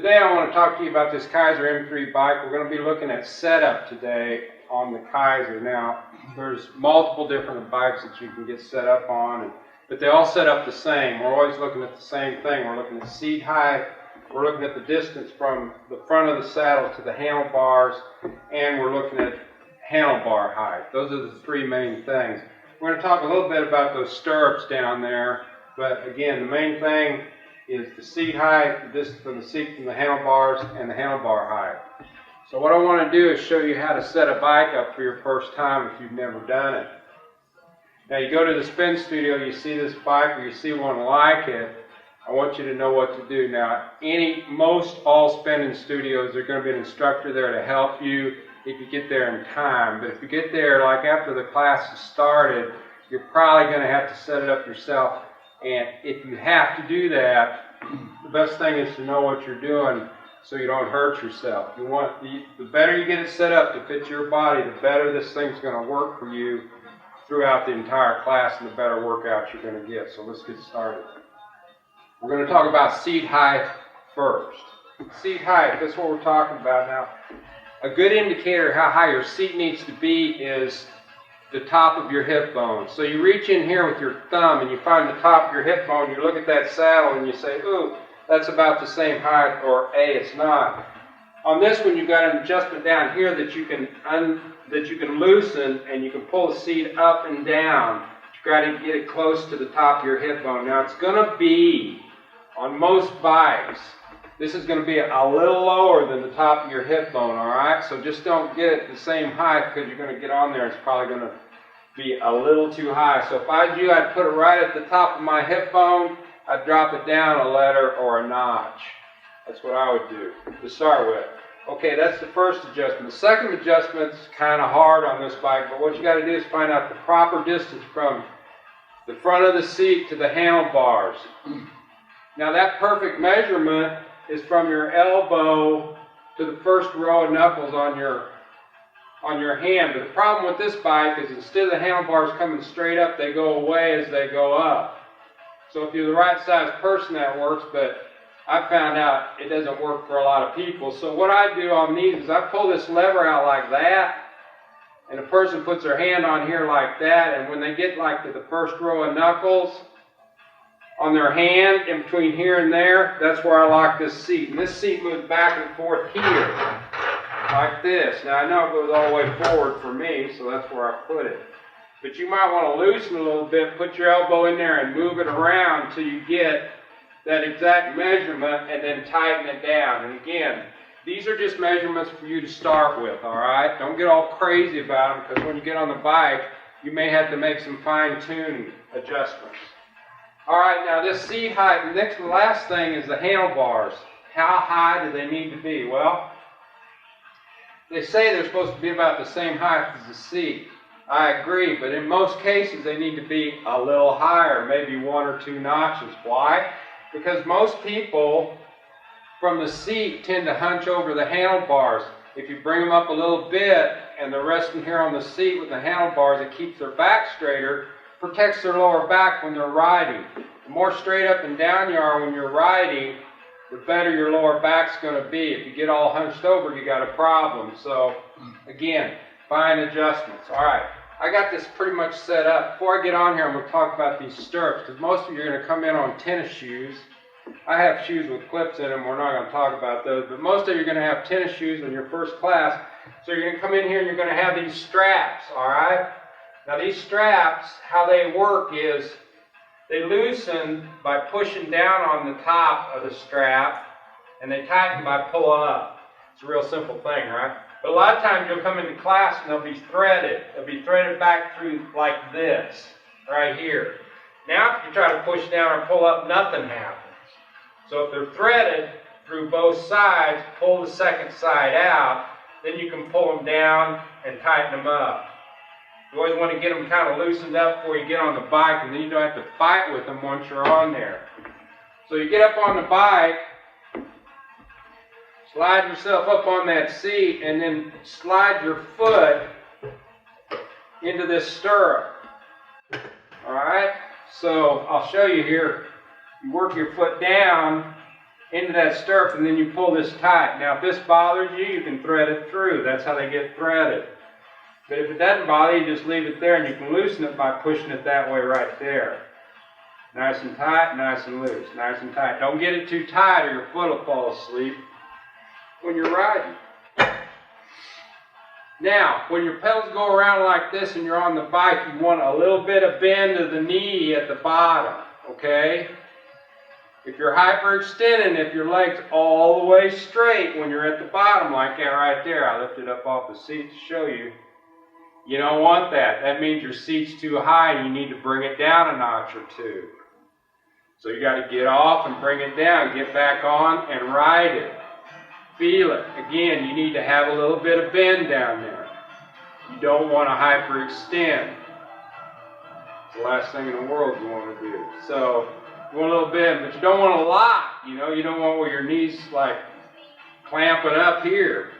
Today I want to talk to you about this Kieser M3 bike. We're going to be looking at setup today on the Kieser. Now, there's multiple different bikes that you can get set up on, but they all set up the same. We're always looking at the same thing. We're looking at seat height, we're looking at the distance from the front of the saddle to the handlebars, and we're looking at handlebar height. Those are the three main things. We're going to talk a little bit about those stirrups down there, but again, the main thing is the seat height, the distance from the seat from the handlebars, and the handlebar height. So what I want to do is show you how to set a bike up for your first time if you've never done it. Now you go to the spin studio, you see this bike or you see one like it, I want you to know what to do. Now most all spinning studios, there's going to be an instructor there to help you if you get there in time. But if you get there like after the class has started, you're probably going to have to set it up yourself. And if you have to do that, the best thing is to know what you're doing so you don't hurt yourself. The better you get it set up to fit your body, the better this thing's going to work for you throughout the entire class and the better workout you're going to get. So let's get started. We're going to talk about seat height first. Seat height, that's what we're talking about now. A good indicator how high your seat needs to be is the top of your hip bone. So you reach in here with your thumb and you find the top of your hip bone, you look at that saddle and you say, ooh, that's about the same height, or A, it's not. On this one, you've got an adjustment down here that you can loosen, and you can pull the seat up and down to try to get it close to the top of your hip bone. Now it's going to be, on most bikes, this is going to be a little lower than the top of your hip bone, all right? So just don't get it the same height, because you're going to get on there, it's probably going to be a little too high. So if I was you, I'd put it right at the top of my hip bone. I'd drop it down a letter or a notch. That's what I would do to start with. Okay, that's the first adjustment. The second adjustment's kind of hard on this bike, but what you got to do is find out the proper distance from the front of the seat to the handlebars. Now that perfect measurement is from your elbow to the first row of knuckles on your hand. But the problem with this bike is instead of the handlebars coming straight up, they go away as they go up. So if you're the right size person, that works, but I found out it doesn't work for a lot of people. So what I do on these is I pull this lever out like that, and a person puts their hand on here like that, and when they get like to the first row of knuckles on their hand, in between here and there, that's where I lock this seat. And this seat moves back and forth here, like this. Now I know it goes all the way forward for me, so that's where I put it. But you might want to loosen a little bit, put your elbow in there and move it around until you get that exact measurement, and then tighten it down. And again, these are just measurements for you to start with, all right? Don't get all crazy about them, because when you get on the bike, you may have to make some fine-tuned adjustments. All right, now this seat height, the last thing is the handlebars. How high do they need to be? Well, they say they're supposed to be about the same height as the seat. I agree, but in most cases they need to be a little higher, maybe 1 or 2 notches. Why? Because most people from the seat tend to hunch over the handlebars. If you bring them up a little bit and they're resting here on the seat with the handlebars, it keeps their back straighter, protects their lower back when they're riding. The more straight up and down you are when you're riding, the better your lower back's going to be. If you get all hunched over, you got a problem. So, again, fine adjustments. All right, I got this pretty much set up. Before I get on here, I'm going to talk about these stirrups, because most of you are going to come in on tennis shoes. I have shoes with clips in them. We're not going to talk about those, but most of you are going to have tennis shoes in your first class. So you're going to come in here and you're going to have these straps, all right? Now these straps, how they work is they loosen by pushing down on the top of the strap, and they tighten by pulling up. It's a real simple thing, right? But a lot of times you'll come into class and they'll be threaded. They'll be threaded back through like this, right here. Now if you try to push down or pull up, nothing happens. So if they're threaded through both sides, pull the second side out, then you can pull them down and tighten them up. You always want to get them kind of loosened up before you get on the bike, and then you don't have to fight with them once you're on there. So you get up on the bike, slide yourself up on that seat, and then slide your foot into this stirrup. All right? So I'll show you here. You work your foot down into that stirrup, and then you pull this tight. Now, if this bothers you, you can thread it through. That's how they get threaded. But if it doesn't bother you, just leave it there, and you can loosen it by pushing it that way right there. Nice and tight, nice and loose, nice and tight. Don't get it too tight or your foot will fall asleep when you're riding. Now, when your pedals go around like this and you're on the bike, you want a little bit of bend to the knee at the bottom, okay? If you're hyperextending, if your leg's all the way straight when you're at the bottom like that right there, I lifted up off the seat to show you, you don't want that. That means your seat's too high and you need to bring it down a notch or two. So you got to get off and bring it down, get back on and ride it. Feel it. Again, you need to have a little bit of bend down there. You don't want to hyperextend. It's the last thing in the world you want to do. So you want a little bend, but you don't want a lot. You know, you don't want where your knees like clamping up here.